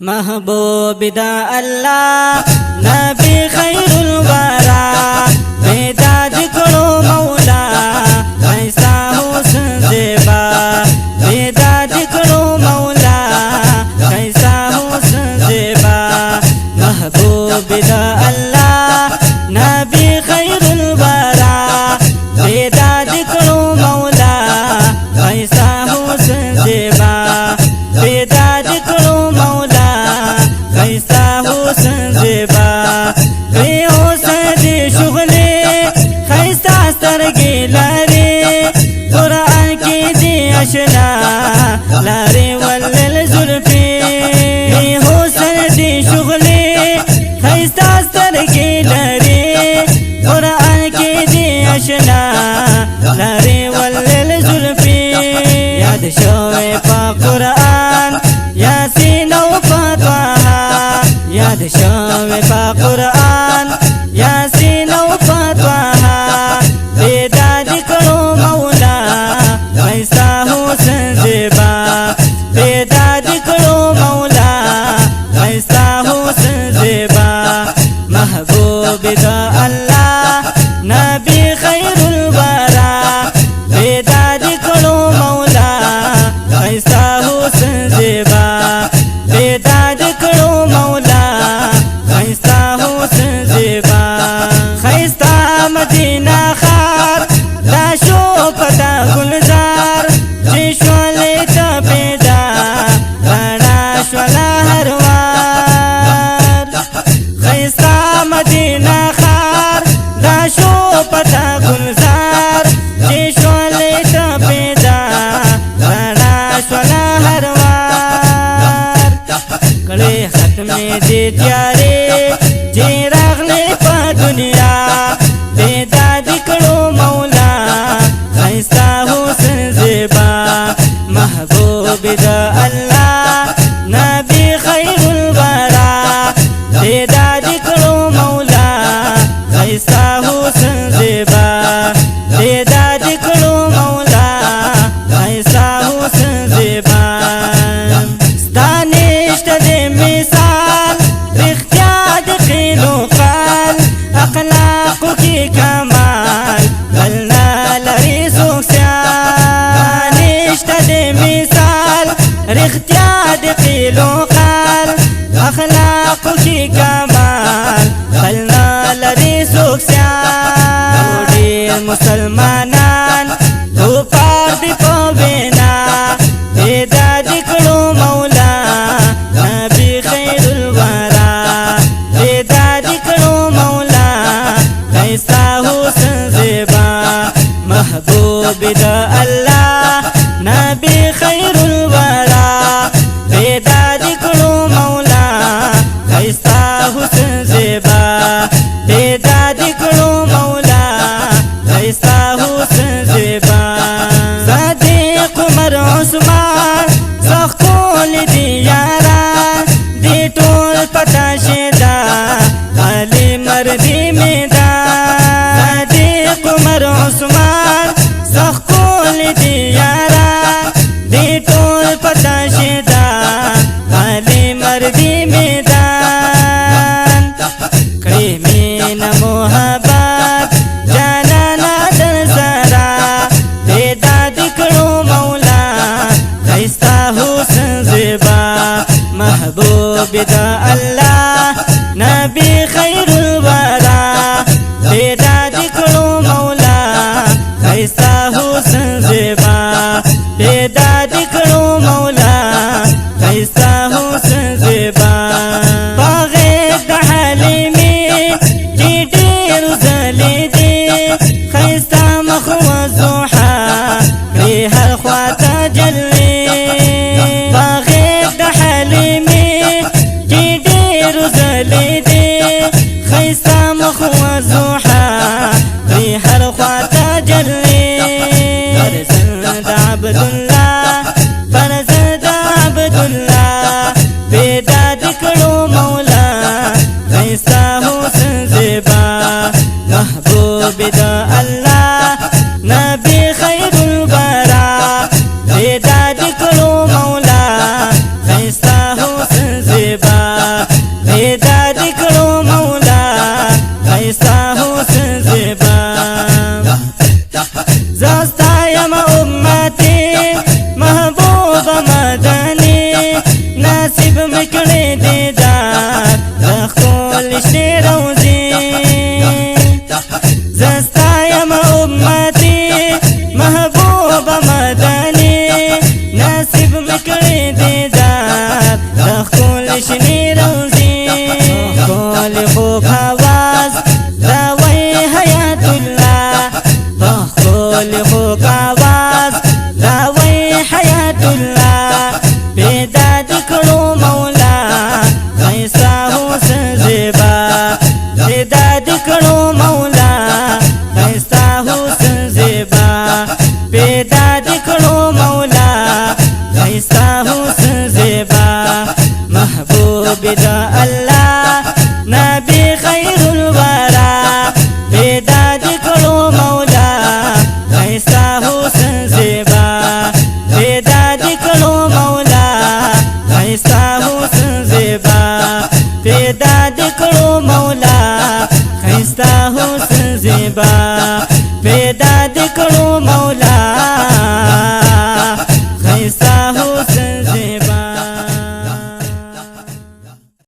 محبوب دا اللہ نبی خیر الورا پیدا دکڑو مولا ایسا حسن زیبا پیدا دکڑو مولا ایسا حسن زیبا محبوب دا اللہ نبی خیر الورا پیدا دکڑو مولا ایسا حسن زیبا پیدا دکڑو مولا ایسا حسن زیبا وی حسن دی شغلی خیستا سترگی لاری قرآن کی دی اشنا لاری والل زلفی وی حسن دی شغلی خیستا سترگی لاری قرآن کی دی اشنا لاری والل زلفی یاد شوی پا قرآن یاسین و فتوحا یاد شوی پا قرآن یاسین و فتوحا پیدا دکڑو مولا ایسا حسن زیبا پیدا دکڑو مولا ایسا حسن زیبا محبوب دا اللہ نبی خیر الورا پیدا دکڑو مولا ایسا حسن زیبا پیدا دکڑو مولا ایسا حسن زیبا خیستا مدینہ خار دا شو پتا گلزار چشولی تا پیدا رانا شولا ہروار خیستا مدینہ خار دا شو پتا گلزار چشولی تا پیدا رانا شولا ہروار کڑے ختم دی تیارے جی راغلے پا دنیا پیدا دکڑو مولا ایسا حسن زیبا محبوب دا اللہ نبی خیر الورا پیدا دکڑو مولا ایسا حسن زیبا پیدا دکڑو مولا ایسا حسن زیبا ستانشت دے مثال اختیاد قیل و قال اخلاق کی کمال بلنا لری سوکسیان اشت دے مثال اختیاد قیل و قال اخلاق کی کمال بلنا لری سوکسیان دیر مسلمانان تو پار دی پوینا پیدا دکڑو مولا نبی خیر الورا پیدا دکڑو مولا ایسا حسن زیبا محبوب دا اللہ نبی خیر الورا پیدا دکڑو مولا ایسا حسن زیبا پیدا دکڑو مولا ایسا حسن زیبا صدیق عمر عثمان سخکول دی یاران دی ٹول پتا شیدا علی مردی میدان صدیق عمر عثمان سخکول دی یاران دی ٹول پتا شیدا علی مردی میدان کڑی مین محبت جانانا در سرا پیدا دکڑو مولا ایسا حسن زیبا محبوب دا اللہ نبی خیر الورا پیدا دکڑو مولا ایسا حسن زیبا پیدا دکڑو مولا ایسا حسن زیبا باغیب دا حلیمی جی دیر زلی دی خیستا مخوضوحا کری ہر خواتا جلی باغیب دا حلیمی جی دیر زلی دی خیستا زیبا پیدا دکړو مولا خیستا حسن زیبا زستا یم امتی محبوب مدنی نصیب مکړې دیدار د ښکل شنې روضې زستا یم امتی محبوب مدنی نصیب مکړې دیدار د ښکل شنې روضې ښکل خوږ اواز راوی حیات الله ښکل خوږ اواز راوی حیات الله پیدا دکړو مولا خیستا حسن زیبا پیدا دکړو مولا خیستا حسن زیبا پیدا دکړو مولا خیستا حسن زیبا محبوب دا الله نبی